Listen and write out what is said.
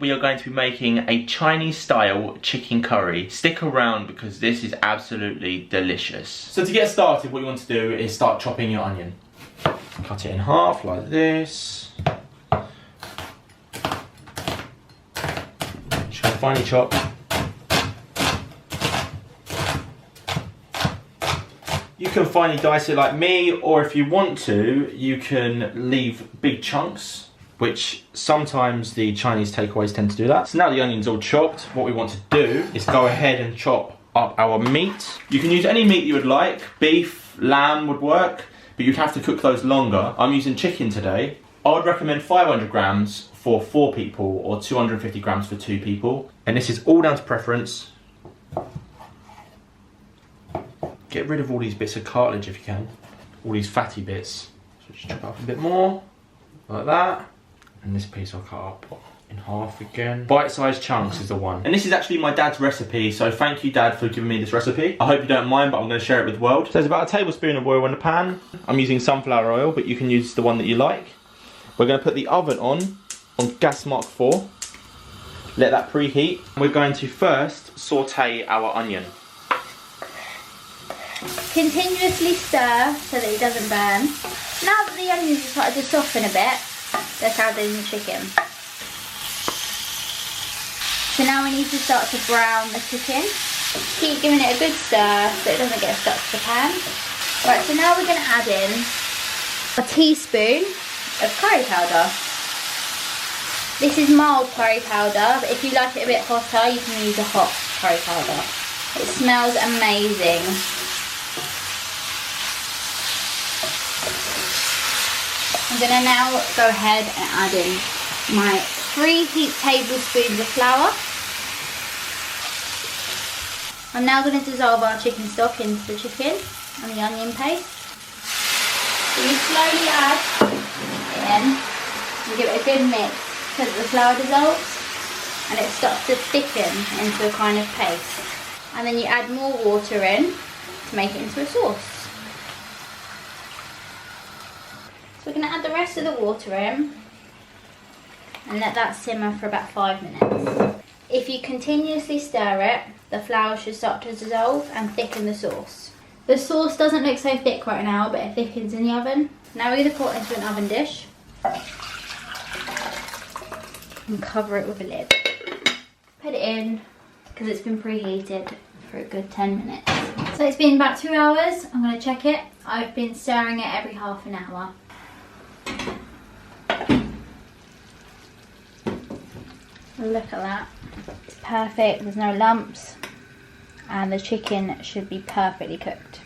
We are going to be making a Chinese style chicken curry. Stick around because this is absolutely delicious. So to get started, what you want to do is start chopping your onion. Cut it in half like this. Just finely chop. You can finely dice it like me, or if you want to, you can leave big chunks, which sometimes the Chinese takeaways tend to do that. So now the onion's all chopped, what we want to do is go ahead and chop up our meat. You can use any meat you would like. Beef, lamb would work, but you'd have to cook those longer. I'm using chicken today. I would recommend 500 grams for 4 people or 250 grams for 2 people. And this is all down to preference. Get rid of all these bits of cartilage if you can. All these fatty bits. So just chop up a bit more, like that. And this piece I'll cut up in half again. Bite-sized chunks is the one. And this is actually my dad's recipe, so thank you, Dad, for giving me this recipe. I hope you don't mind, but I'm going to share it with the world. So there's about a tablespoon of oil in the pan. I'm using sunflower oil, but you can use the one that you like. We're going to put the oven on gas mark 4. Let that preheat. We're going to first saute our onion. Continuously stir so that it doesn't burn. Now that the onions have started to soften a bit, let's add in the chicken. So now we need to start to brown the chicken. Keep giving it a good stir so it doesn't get stuck to the pan. Right, so now we're going to add in a teaspoon of curry powder. This is mild curry powder, but if you like it a bit hotter, you can use a hot curry powder. It smells amazing. I'm going to now go ahead and add in my 3 heaped tablespoons of flour. I'm now going to dissolve our chicken stock into the chicken and the onion paste. So you slowly add it in and give it a good mix so that the flour dissolves and it starts to thicken into a kind of paste. And then you add more water in to make it into a sauce. So we're going to add the rest of the water in and let that simmer for about 5 minutes. If you continuously stir it, the flour should start to dissolve and thicken the sauce. The sauce doesn't look so thick right now, but it thickens in the oven. Now we're going to pour it into an oven dish and cover it with a lid. Put it in because it's been preheated for a good 10 minutes. So it's been about 2 hours. I'm going to check it. I've been stirring it every half an hour. Look at that. It's perfect, there's no lumps, and the chicken should be perfectly cooked.